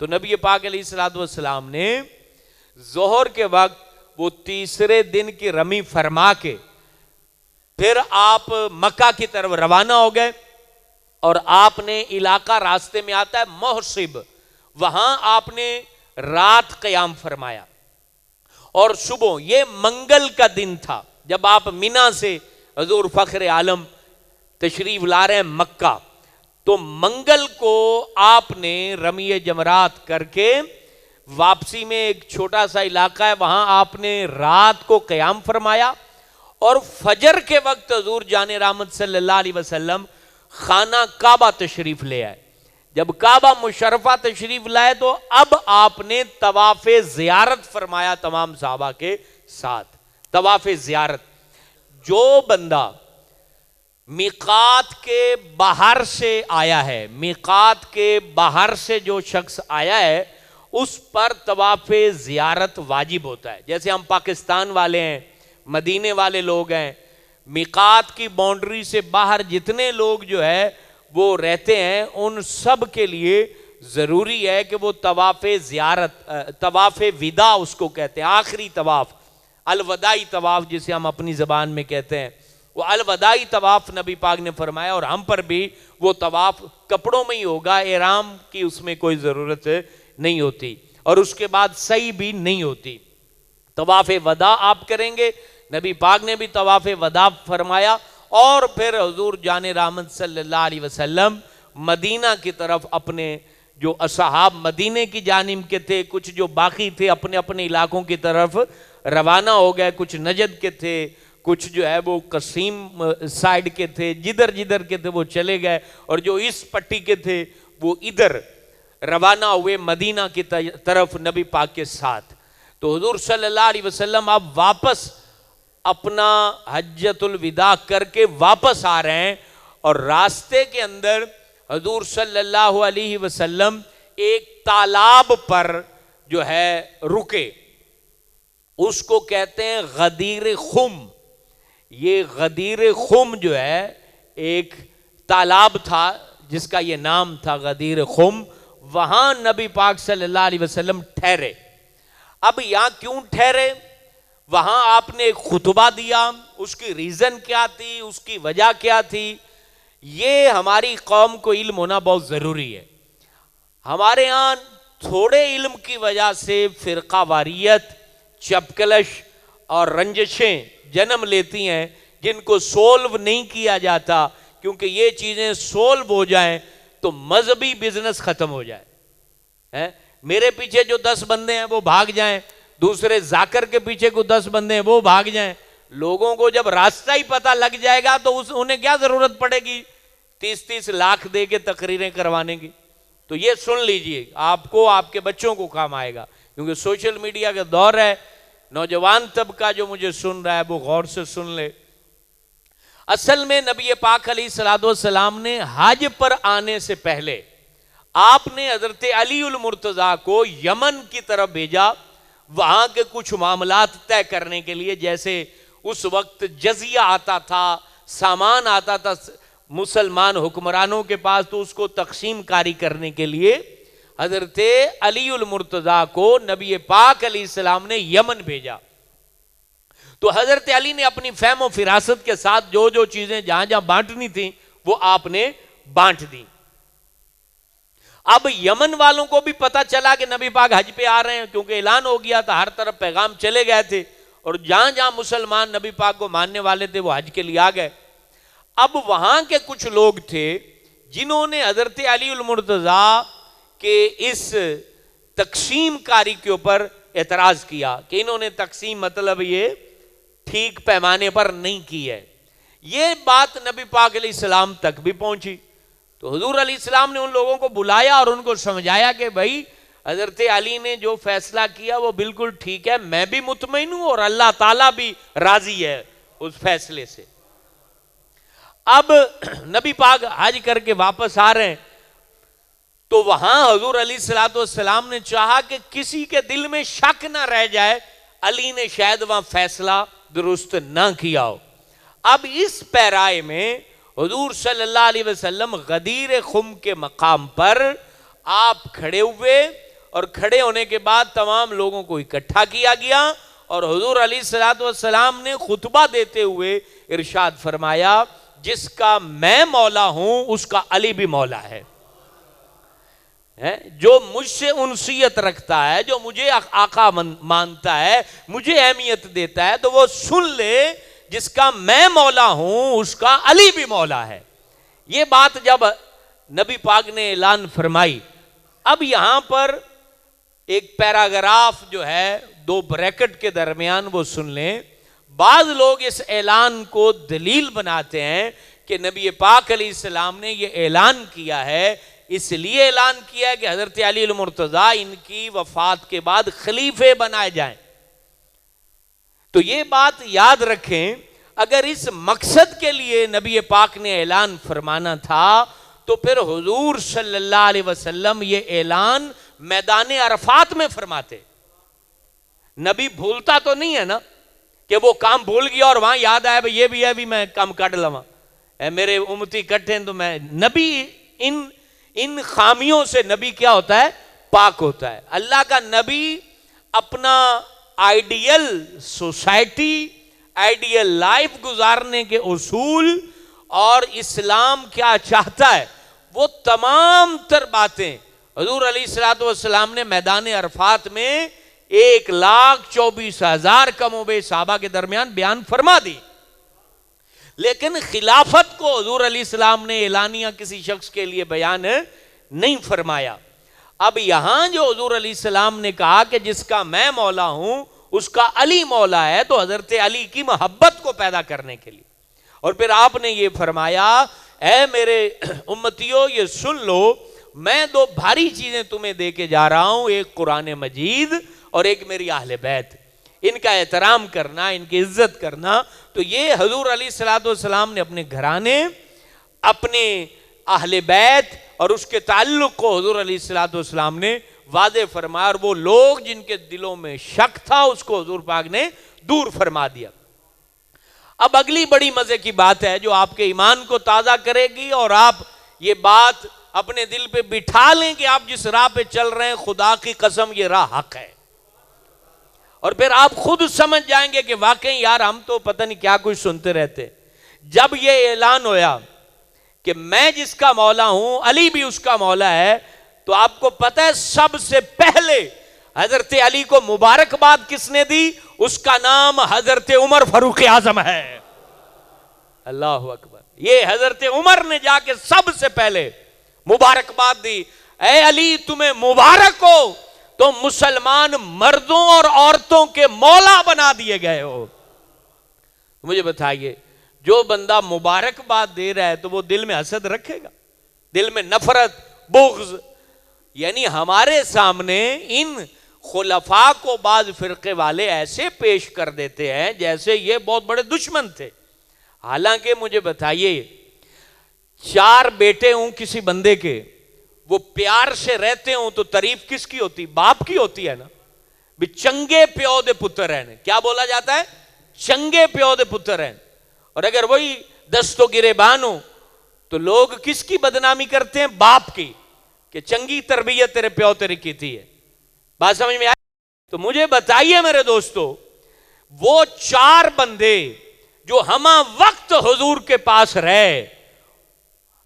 تو نبی پاک علیہ الصلوۃ والسلام نے ظہر کے وقت وہ تیسرے دن کی رمی فرما کے پھر آپ مکہ کی طرف روانہ ہو گئے، اور آپ نے علاقہ راستے میں آتا ہے محصب، وہاں آپ نے رات قیام فرمایا، اور صبح یہ منگل کا دن تھا جب آپ مینا سے حضور فخر عالم تشریف لا رہے ہیں مکہ، تو منگل کو آپ نے رمی جمرات کر کے واپسی میں ایک چھوٹا سا علاقہ ہے وہاں آپ نے رات کو قیام فرمایا، اور فجر کے وقت حضور جان رحمت صلی اللہ علیہ وسلم خانہ کعبہ تشریف لے آئے۔ جب کعبہ مشرفہ تشریف لائے تو اب آپ نے طواف زیارت فرمایا تمام صحابہ کے ساتھ۔ طواف زیارت، جو بندہ میقات کے باہر سے آیا ہے، میقات کے باہر سے جو شخص آیا ہے اس پر طواف زیارت واجب ہوتا ہے۔ جیسے ہم پاکستان والے ہیں، مدینے والے لوگ ہیں، میقات کی باؤنڈری سے باہر جتنے لوگ جو ہے وہ رہتے ہیں، ان سب کے لیے ضروری ہے کہ وہ طواف زیارت، طواف وداع اس کو کہتے ہیں، آخری طواف، الوداعی طواف جسے ہم اپنی زبان میں کہتے ہیں، وہ الوداعی طواف نبی پاک نے فرمایا، اور ہم پر بھی وہ طواف کپڑوں میں ہی ہوگا، احرام کی اس میں کوئی ضرورت نہیں ہوتی، اور اس کے بعد سعی بھی نہیں ہوتی۔ طواف وداع آپ کریں گے، نبی پاک نے بھی طواف وداع فرمایا، اور پھر حضور جان رحمت صلی اللہ علیہ وسلم مدینہ کی طرف، اپنے جو اصحاب مدینے کی جانب کے تھے، کچھ جو باقی تھے اپنے اپنے علاقوں کی طرف روانہ ہو گئے، کچھ نجد کے تھے، کچھ جو ہے وہ قصیم سائیڈ کے تھے، جدھر جدھر کے تھے وہ چلے گئے، اور جو اس پٹی کے تھے وہ ادھر روانہ ہوئے مدینہ کی طرف نبی پاک کے ساتھ۔ تو حضور صلی اللہ علیہ وسلم اب واپس اپنا حجۃ الوداع کر کے واپس آ رہے ہیں، اور راستے کے اندر حضور صلی اللہ علیہ وسلم ایک تالاب پر جو ہے رکے، اس کو کہتے ہیں غدیر خم۔ یہ غدیر خم جو ہے ایک تالاب تھا جس کا یہ نام تھا غدیر خم، وہاں نبی پاک صلی اللہ علیہ وسلم ٹھہرے۔ اب یہاں کیوں ٹھہرے؟ وہاں آپ نے ایک خطبہ دیا، اس کی ریزن کیا تھی، اس کی وجہ کیا تھی، یہ ہماری قوم کو علم ہونا بہت ضروری ہے۔ ہمارے ہاں تھوڑے علم کی وجہ سے فرقہ واریت، چپکلش اور رنجشیں جنم لیتی ہیں، جن کو سولو نہیں کیا جاتا، کیونکہ یہ چیزیں سولو ہو جائیں تو مذہبی بزنس ختم ہو جائے۔ میرے پیچھے جو 10 بندے ہیں وہ بھاگ جائیں، دوسرے ذاکر کے پیچھے کو 10 بندے ہیں وہ بھاگ جائیں، لوگوں کو جب راستہ ہی پتہ لگ جائے گا تو انہیں کیا ضرورت پڑے گی 30 لاکھ دے کے تقریریں کروانے کی؟ تو یہ سن لیجئے، آپ کو، آپ کے بچوں کو کام آئے گا، کیونکہ سوشل میڈیا کا دور ہے۔ نوجوان طبقہ جو مجھے سن رہا ہے وہ غور سے سن لے۔ اصل میں نبی پاک علیہ الصلوۃ والسلام نے حج پر آنے سے پہلے آپ نے حضرت علی المرتضیٰ کو یمن کی طرف بھیجا، وہاں کے کچھ معاملات طے کرنے کے لیے، جیسے اس وقت جزیہ آتا تھا، سامان آتا تھا مسلمان حکمرانوں کے پاس، تو اس کو تقسیم کاری کرنے کے لیے حضرت علی المرتضیٰ کو نبی پاک علیہ السلام نے یمن بھیجا۔ تو حضرت علی نے اپنی فہم و فراست کے ساتھ جو جو چیزیں جہاں جہاں بانٹنی تھیں وہ آپ نے بانٹ دی۔ اب یمن والوں کو بھی پتا چلا کہ نبی پاک حج پہ آ رہے ہیں، کیونکہ اعلان ہو گیا تھا، ہر طرف پیغام چلے گئے تھے، اور جہاں جہاں مسلمان نبی پاک کو ماننے والے تھے وہ حج کے لیے آ گئے۔ اب وہاں کے کچھ لوگ تھے جنہوں نے حضرت علی المرتضیٰ کہ اس تقسیم کاری کے اوپر اعتراض کیا کہ انہوں نے تقسیم مطلب یہ ٹھیک پیمانے پر نہیں کی ہے۔ یہ بات نبی پاک علیہ السلام تک بھی پہنچی، تو حضور علیہ السلام نے ان لوگوں کو بلایا اور ان کو سمجھایا کہ بھائی حضرت علی نے جو فیصلہ کیا وہ بالکل ٹھیک ہے، میں بھی مطمئن ہوں اور اللہ تعالیٰ بھی راضی ہے اس فیصلے سے۔ اب نبی پاک حج کر کے واپس آ رہے ہیں، تو وہاں حضور علیہ الصلوۃ والسلام نے چاہا کہ کسی کے دل میں شک نہ رہ جائے علی نے شاید وہاں فیصلہ درست نہ کیا ہو۔ اب اس پیرائے میں حضور صلی اللہ علیہ وسلم غدیر خم کے مقام پر آپ کھڑے ہوئے اور کھڑے ہونے کے بعد تمام لوگوں کو اکٹھا کیا گیا اور حضور علیہ الصلوۃ والسلام نے خطبہ دیتے ہوئے ارشاد فرمایا جس کا میں مولا ہوں اس کا علی بھی مولا ہے. جو مجھ سے انسیت رکھتا ہے, جو مجھے آقا مانتا ہے, مجھے اہمیت دیتا ہے, تو وہ سن لے جس کا میں مولا ہوں اس کا علی بھی مولا ہے. یہ بات جب نبی پاک نے اعلان فرمائی, اب یہاں پر ایک پیراگراف جو ہے 2 بریکٹ کے درمیان وہ سن لیں. بعض لوگ اس اعلان کو دلیل بناتے ہیں کہ نبی پاک علیہ السلام نے یہ اعلان کیا ہے, اس لیے اعلان کیا ہے کہ حضرت علی المرتضیٰ ان کی وفات کے بعد خلیفے بنائے جائیں. تو یہ بات یاد رکھیں, اگر اس مقصد کے لیے نبی پاک نے اعلان فرمانا تھا تو پھر حضور صلی اللہ علیہ وسلم یہ اعلان میدان عرفات میں فرماتے. نبی بھولتا تو نہیں ہے نا کہ وہ کام بھول گیا اور وہاں یاد آیا یہ بھی ہے بھی میں کام کر لواں, اے میرے امتی کٹھے تو میں. نبی ان خامیوں سے نبی کیا ہوتا ہے؟ پاک ہوتا ہے. اللہ کا نبی اپنا آئیڈیل سوسائٹی, آئیڈیل لائف گزارنے کے اصول اور اسلام کیا چاہتا ہے وہ تمام تر باتیں حضور علیہ الصلوۃ والسلام نے میدان عرفات میں 1,24,000 کم و بیش صحابہ کے درمیان بیان فرما دی. لیکن خلافت کو حضور علیہ السلام نے اعلانیہ کسی شخص کے لیے بیان نہیں فرمایا. اب یہاں جو حضور علیہ السلام نے کہا کہ جس کا میں مولا ہوں اس کا علی مولا ہے, تو حضرت علی کی محبت کو پیدا کرنے کے لیے. اور پھر آپ نے یہ فرمایا اے میرے امتیوں یہ سن لو, میں 2 بھاری چیزیں تمہیں دے کے جا رہا ہوں, ایک قرآن مجید اور ایک میری اہل بیت. ان کا احترام کرنا, ان کی عزت کرنا. تو یہ حضور علیہ الصلوۃ والسلام نے اپنے گھرانے, اپنے اہل بیت اور اس کے تعلق کو حضور علیہ الصلوۃ والسلام نے واضح فرمایا, اور وہ لوگ جن کے دلوں میں شک تھا اس کو حضور پاک نے دور فرما دیا. اب اگلی بڑی مزے کی بات ہے جو آپ کے ایمان کو تازہ کرے گی, اور آپ یہ بات اپنے دل پہ بٹھا لیں کہ آپ جس راہ پہ چل رہے ہیں خدا کی قسم یہ راہ حق ہے. اور پھر آپ خود سمجھ جائیں گے کہ واقعی یار ہم تو پتہ نہیں کیا کچھ سنتے رہتے. جب یہ اعلان ہویا کہ میں جس کا مولا ہوں علی بھی اس کا مولا ہے, تو آپ کو پتہ ہے سب سے پہلے حضرت علی کو مبارکباد کس نے دی؟ اس کا نام حضرت عمر فاروق اعظم ہے. اللہ اکبر. یہ حضرت عمر نے جا کے سب سے پہلے مبارکباد دی, اے علی تمہیں مبارک ہو, تو مسلمان مردوں اور عورتوں کے مولا بنا دیے گئے ہو. مجھے بتائیے جو بندہ مبارکباد دے رہا ہے تو وہ دل میں حسد رکھے گا, دل میں نفرت, بغض؟ یعنی ہمارے سامنے ان خلفاء کو بعض فرقے والے ایسے پیش کر دیتے ہیں جیسے یہ بہت بڑے دشمن تھے. حالانکہ مجھے بتائیے 4 بیٹے ہوں کسی بندے کے, وہ پیار سے رہتے ہوں تو تعریف کس کی ہوتی؟ باپ کی ہوتی ہے نا. بھی چنگے پیو دے پتر ہیں, کیا بولا جاتا ہے؟ چنگے پیو دے پتر ہیں. اور اگر وہی دستوں گریبان ہو تو لوگ کس کی بدنامی کرتے ہیں؟ باپ کی, کہ چنگی تربیت تیرے پیو تیرے کی تھی ہے. بات سمجھ میں آئی؟ تو مجھے بتائیے میرے دوستو, وہ 4 بندے جو ہمہ وقت حضور کے پاس رہے,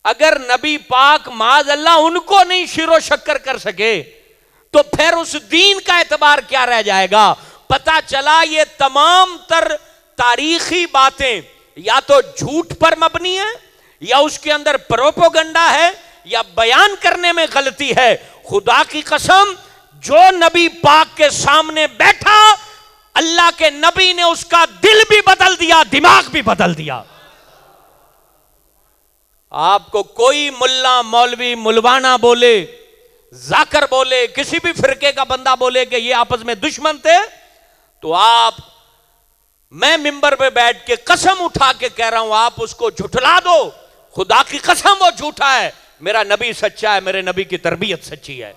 اگر نبی پاک معاذ اللہ ان کو نہیں شیر و شکر کر سکے تو پھر اس دین کا اعتبار کیا رہ جائے گا؟ پتا چلا یہ تمام تر تاریخی باتیں یا تو جھوٹ پر مبنی ہے, یا اس کے اندر پروپوگنڈا ہے, یا بیان کرنے میں غلطی ہے. خدا کی قسم جو نبی پاک کے سامنے بیٹھا اللہ کے نبی نے اس کا دل بھی بدل دیا, دماغ بھی بدل دیا. آپ کو کوئی ملا مولوی ملوانہ بولے, ذاکر بولے, کسی بھی فرقے کا بندہ بولے کہ یہ آپس میں دشمن تھے, تو آپ, میں ممبر پہ بیٹھ کے قسم اٹھا کے کہہ رہا ہوں آپ اس کو جھٹلا دو. خدا کی قسم وہ جھوٹا ہے, میرا نبی سچا ہے, میرے نبی کی تربیت سچی ہے.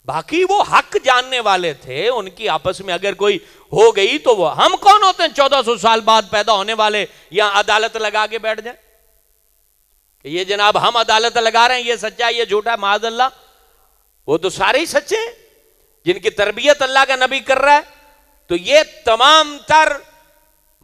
باقی وہ حق جاننے والے تھے, ان کی آپس میں اگر کوئی ہو گئی تو وہ, ہم کون ہوتے ہیں 1400 سال بعد پیدا ہونے والے یہاں عدالت لگا کے بیٹھ جائیں کہ یہ جناب ہم عدالت لگا رہے ہیں, یہ سچا ہے یہ جھوٹا ہے. معاذ اللہ, وہ تو سارے ہی سچے ہیں جن کی تربیت اللہ کا نبی کر رہا ہے. تو یہ تمام تر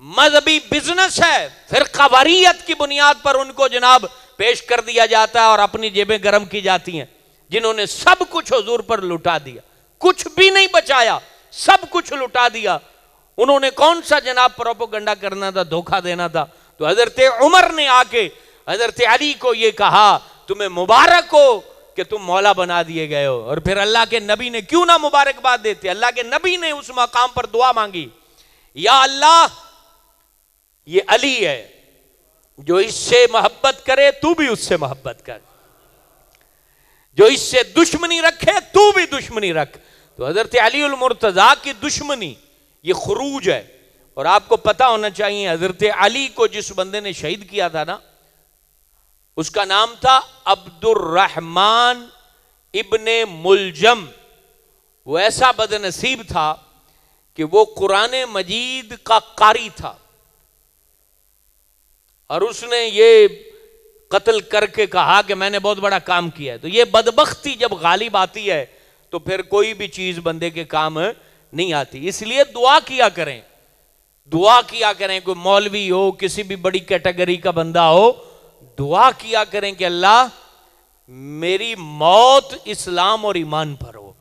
مذہبی بزنس ہے، فرقہ واریت کی بنیاد پر ان کو جناب پیش کر دیا جاتا ہے اور اپنی جیبیں گرم کی جاتی ہیں، جنہوں نے سب کچھ حضور پر لٹا دیا، کچھ بھی نہیں بچایا، سب کچھ لٹا دیا. انہوں نے کون سا جناب پروپیگنڈا کرنا تھا، دھوکہ دینا تھا. تو حضرت عمر نے آ کے حضرت علی کو یہ کہا تمہیں مبارک ہو کہ تم مولا بنا دیے گئے ہو. اور پھر اللہ کے نبی نے کیوں نہ مبارکباد دیتے، اللہ کے نبی نے اس مقام پر دعا مانگی، یا اللہ یہ علی ہے، جو اس سے محبت کرے تو بھی اس سے محبت کر، جو اس سے دشمنی رکھے تو بھی دشمنی رکھ. تو حضرت علی المرتضیٰ کی دشمنی یہ خروج ہے. اور آپ کو پتا ہونا چاہیے حضرت علی کو جس بندے نے شہید کیا تھا نا، اس کا نام تھا عبد الرحمن ابن ملجم. وہ ایسا بد نصیب تھا کہ وہ قرآن مجید کا قاری تھا، اور اس نے یہ قتل کر کے کہا کہ میں نے بہت بڑا کام کیا ہے. تو یہ بدبختی جب غالب آتی ہے تو پھر کوئی بھی چیز بندے کے کام نہیں آتی. اس لیے دعا کیا کریں، دعا کیا کریں. کوئی مولوی ہو، کسی بھی بڑی کیٹیگری کا بندہ ہو، دعا کیا کریں کہ اللہ میری موت اسلام اور ایمان پر ہو.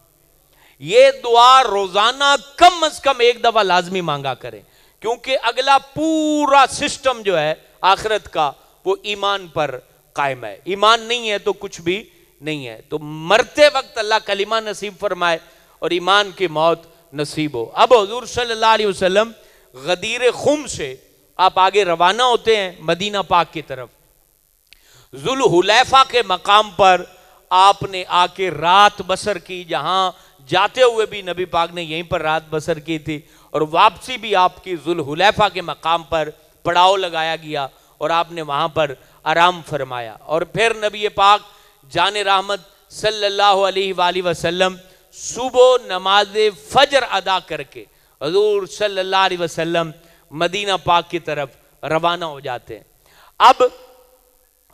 یہ دعا روزانہ کم از کم ایک دفعہ لازمی مانگا کریں، کیونکہ اگلا پورا سسٹم جو ہے آخرت کا وہ ایمان پر قائم ہے. ایمان نہیں ہے تو کچھ بھی نہیں ہے. تو مرتے وقت اللہ کلمہ نصیب فرمائے اور ایمان کی موت نصیب ہو. اب حضور صلی اللہ علیہ وسلم غدیر خم سے آپ آگے روانہ ہوتے ہیں مدینہ پاک کی طرف. ذوالحلیفہ کے مقام پر آپ نے آ کے رات بسر کی، جہاں جاتے ہوئے بھی نبی پاک نے یہیں پر رات بسر کی تھی، اور واپسی بھی آپ کی ذوالحلیفہ کے مقام پر پڑاؤ لگایا گیا اور آپ نے وہاں پر آرام فرمایا. اور پھر نبی پاک جان رحمت صلی اللہ علیہ وآلہ وسلم صبح نماز فجر ادا کر کے حضور صلی اللہ علیہ وسلم مدینہ پاک کی طرف روانہ ہو جاتے ہیں. اب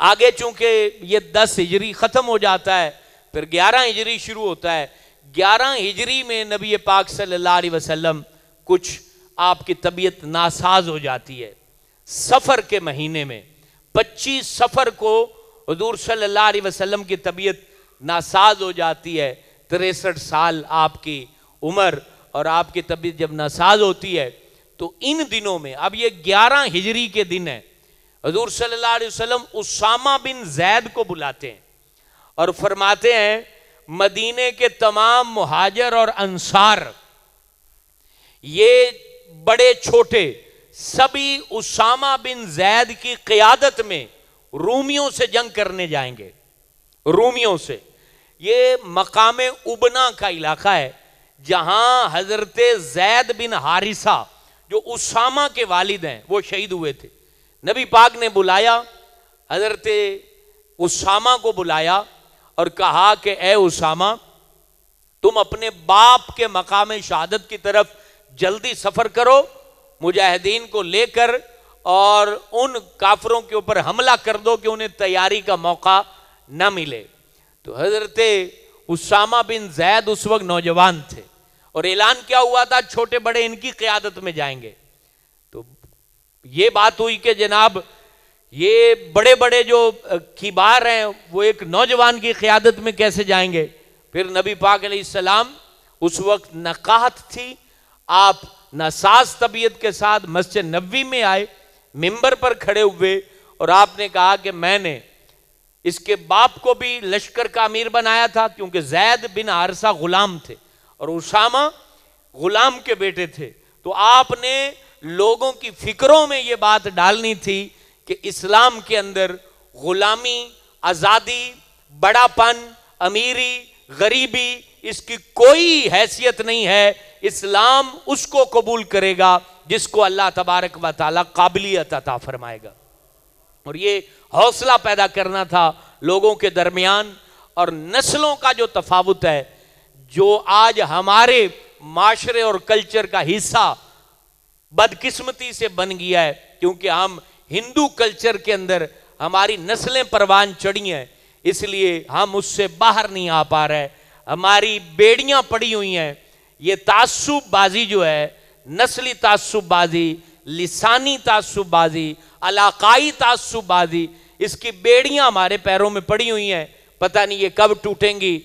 آگے چونکہ یہ 10 ہجری ختم ہو جاتا ہے، پھر 11 ہجری شروع ہوتا ہے. 11 ہجری میں نبی پاک صلی اللہ علیہ وسلم کچھ آپ کی طبیعت ناساز ہو جاتی ہے. سفر کے مہینے میں 25 سفر کو حضور صلی اللہ علیہ وسلم کی طبیعت ناساز ہو جاتی ہے. 63 سال آپ کی عمر، اور آپ کی طبیعت جب ناساز ہوتی ہے تو ان دنوں میں، اب یہ 11 ہجری کے دن ہے، حضور صلی اللہ علیہ وسلم اسامہ بن زید کو بلاتے ہیں اور فرماتے ہیں مدینے کے تمام مہاجر اور انصار، یہ بڑے چھوٹے سبھی اسامہ بن زید کی قیادت میں رومیوں سے جنگ کرنے جائیں گے. رومیوں سے، یہ مقام ابنا کا علاقہ ہے جہاں حضرت زید بن حارثہ جو اسامہ کے والد ہیں وہ شہید ہوئے تھے. نبی پاک نے بلایا، حضرت اسامہ کو بلایا اور کہا کہ اے اسامہ، تم اپنے باپ کے مقام شہادت کی طرف جلدی سفر کرو، مجاہدین کو لے کر اور ان کافروں کے اوپر حملہ کر دو کہ انہیں تیاری کا موقع نہ ملے. تو حضرت اسامہ بن زید اس وقت نوجوان تھے اور اعلان کیا ہوا تھا چھوٹے بڑے ان کی قیادت میں جائیں گے. تو یہ بات ہوئی کہ جناب یہ بڑے بڑے جو کبار ہیں وہ ایک نوجوان کی قیادت میں کیسے جائیں گے. پھر نبی پاک علیہ السلام اس وقت نقاہت تھی، آپ ناساز طبیعت کے ساتھ مسجد نبوی میں آئے، منبر پر کھڑے ہوئے اور آپ نے کہا کہ میں نے اس کے باپ کو بھی لشکر کا امیر بنایا تھا، کیونکہ زید بن حارثہ غلام تھے اور اسامہ غلام کے بیٹے تھے. تو آپ نے لوگوں کی فکروں میں یہ بات ڈالنی تھی کہ اسلام کے اندر غلامی، آزادی، بڑا پن، امیری، غریبی، اس کی کوئی حیثیت نہیں ہے. اسلام اس کو قبول کرے گا جس کو اللہ تبارک و تعالی قابلیت عطا فرمائے گا. اور یہ حوصلہ پیدا کرنا تھا لوگوں کے درمیان. اور نسلوں کا جو تفاوت ہے جو آج ہمارے معاشرے اور کلچر کا حصہ بدقسمتی سے بن گیا ہے، کیونکہ ہم ہندو کلچر کے اندر ہماری نسلیں پروان چڑھی ہیں، اس لیے ہم اس سے باہر نہیں آ پا رہے. ہماری بیڑیاں پڑی ہوئی ہیں. یہ تعصب بازی جو ہے، نسلی تعصب بازی، لسانی تعصب بازی، علاقائی تعصب بازی، اس کی بیڑیاں ہمارے پیروں میں پڑی ہوئی ہیں. پتہ نہیں یہ کب ٹوٹیں گی،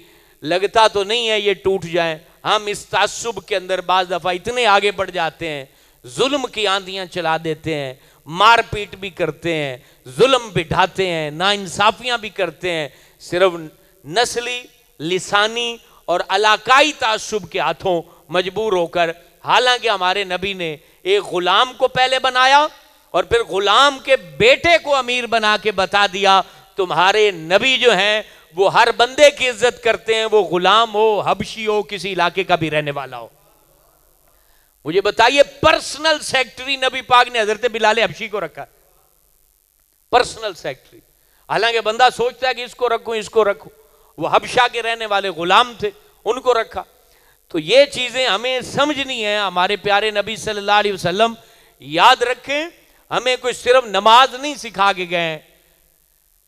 لگتا تو نہیں ہے یہ ٹوٹ جائیں. ہم اس تعصب کے اندر بعض دفعہ اتنے آگے بڑھ جاتے ہیں، ظلم کی آندیاں چلا دیتے ہیں، مار پیٹ بھی کرتے ہیں، ظلم بٹھاتے ہیں، ناانصافیاں بھی کرتے ہیں، صرف نسلی، لسانی اور علاقائی تعصب کے ہاتھوں مجبور ہو کر. حالانکہ ہمارے نبی نے ایک غلام کو پہلے بنایا اور پھر غلام کے بیٹے کو امیر بنا کے بتا دیا تمہارے نبی جو ہیں وہ ہر بندے کی عزت کرتے ہیں، وہ غلام ہو، حبشی ہو، کسی علاقے کا بھی رہنے والا ہو. مجھے بتائیے پرسنل سیکٹری نبی پاک نے حضرت بلال حبشی کو رکھا، پرسنل سیکٹری. حالانکہ بندہ سوچتا ہے کہ اس کو رکھوں اس کو رکھوں، وہ حبشہ کے رہنے والے غلام تھے، ان کو رکھا. تو یہ چیزیں ہمیں سمجھنی ہیں. ہمارے پیارے نبی صلی اللہ علیہ وسلم یاد رکھیں، ہمیں کوئی صرف نماز نہیں سکھا کے گئے،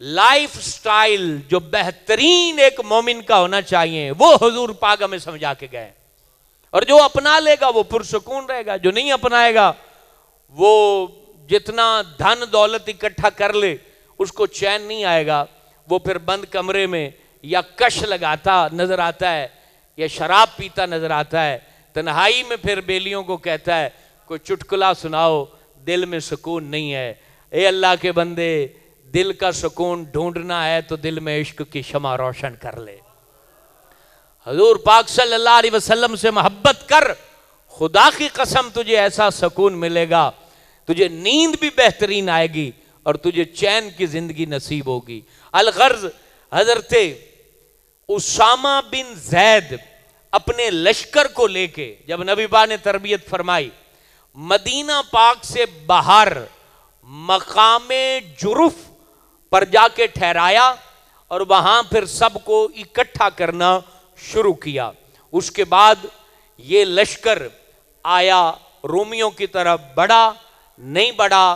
لائف سٹائل جو بہترین ایک مومن کا ہونا چاہیے وہ حضور پاک ہمیں سمجھا کے گئے. اور جو اپنا لے گا وہ پرسکون رہے گا، جو نہیں اپنائے گا وہ جتنا دھن دولت اکٹھا کر لے اس کو چین نہیں آئے گا. وہ پھر بند کمرے میں یا کش لگاتا نظر آتا ہے یا شراب پیتا نظر آتا ہے. تنہائی میں پھر بیلیوں کو کہتا ہے کوئی چٹکلا سناؤ، دل میں سکون نہیں ہے. اے اللہ کے بندے، دل کا سکون ڈھونڈنا ہے تو دل میں عشق کی شمع روشن کر لے. حضور پاک صلی اللہ علیہ وسلم سے محبت کر، خدا کی قسم تجھے ایسا سکون ملے گا، تجھے نیند بھی بہترین آئے گی اور تجھے چین کی زندگی نصیب ہوگی. الغرض حضرت اسامہ بن زید اپنے لشکر کو لے کے جب نبی پاک نے تربیت فرمائی، مدینہ پاک سے باہر مقام جرف پر جا کے ٹھہرایا اور وہاں پھر سب کو اکٹھا کرنا شروع کیا. اس کے بعد یہ لشکر آیا رومیوں کی طرف، بڑھا نہیں بڑھا،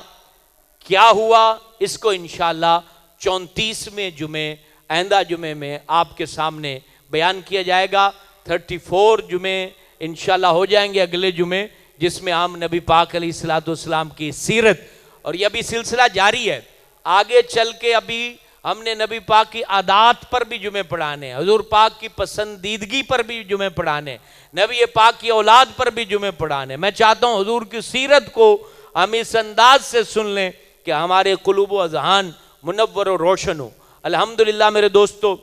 کیا ہوا اس کو انشاءاللہ 34ویں جمعے آئندہ جمعے میں آپ کے سامنے بیان کیا جائے گا. 34 جمعے انشاءاللہ ہو جائیں گے اگلے جمعے، جس میں ہم نبی پاک علیہ السلام کی سیرت، اور یہ بھی سلسلہ جاری ہے. آگے چل کے ابھی ہم نے نبی پاک کی عادات پر بھی جمعے پڑھانے، حضور پاک کی پسندیدگی پر بھی جمعے پڑھانے، نبی پاک کی اولاد پر بھی جمعے پڑھانے. میں چاہتا ہوں حضور کی سیرت کو ہم اس انداز سے سن لیں کہ ہمارے قلوب و اذہان منور و روشن ہو. الحمدللہ میرے دوستو،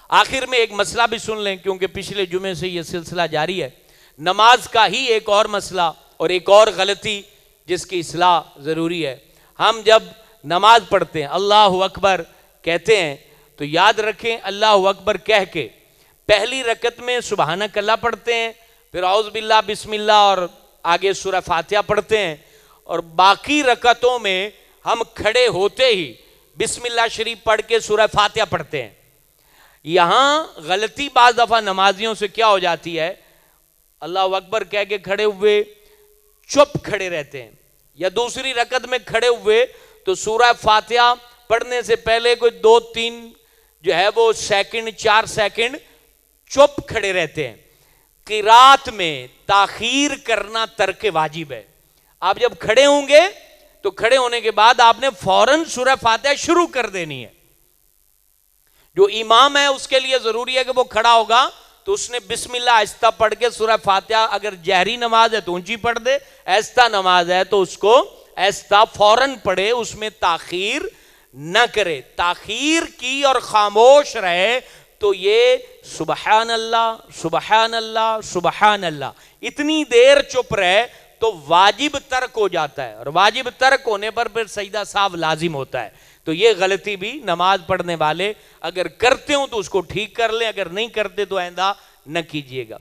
آخر میں ایک مسئلہ بھی سن لیں کیونکہ پچھلے جمعے سے یہ سلسلہ جاری ہے. نماز کا ہی ایک اور مسئلہ اور ایک اور غلطی جس کی اصلاح ضروری ہے. ہم جب نماز پڑھتے ہیں اللہ اکبر کہتے ہیں تو یاد رکھیں اللہ اکبر کہہ کے پہلی رکعت میں سبحانک اللہ پڑھتے ہیں، پھر اعوذ باللہ بسم اللہ اور آگے سورہ فاتحہ پڑھتے ہیں، اور باقی رکعتوں میں ہم کھڑے ہوتے ہی بسم اللہ شریف پڑھ کے سورہ فاتحہ پڑھتے ہیں. یہاں غلطی بعض دفعہ نمازیوں سے کیا ہو جاتی ہے، اللہ اکبر کہہ کے کھڑے ہوئے چپ کھڑے رہتے ہیں، یا دوسری رکعت میں کھڑے ہوئے تو سورہ فاتحہ پڑھنے سے پہلے کوئی 2-3 جو ہے وہ سیکنڈ 4 سیکنڈ چپ کھڑے رہتے ہیں. قرات میں تاخیر کرنا ترک واجب ہے. آپ جب کھڑے ہوں گے تو کھڑے ہونے کے بعد آپ نے فوراً سورہ فاتحہ شروع کر دینی ہے. جو امام ہے اس کے لیے ضروری ہے کہ وہ کھڑا ہوگا تو اس نے بسم اللہ آہستہ پڑھ کے سورہ فاتحہ، اگر جہری نماز ہے تو اونچی پڑھ دے، آہستہ نماز ہے تو اس کو آہستہ فوراً پڑھے، اس میں تاخیر نہ کرے. تاخیر کی اور خاموش رہے تو یہ سبحان اللہ سبحان اللہ سبحان اللہ اتنی دیر چپ رہے تو واجب ترک ہو جاتا ہے، اور واجب ترک ہونے پر پھر سجدہ سہو لازم ہوتا ہے. تو یہ غلطی بھی نماز پڑھنے والے اگر کرتے ہوں تو اس کو ٹھیک کر لیں، اگر نہیں کرتے تو آئندہ نہ کیجیے گا.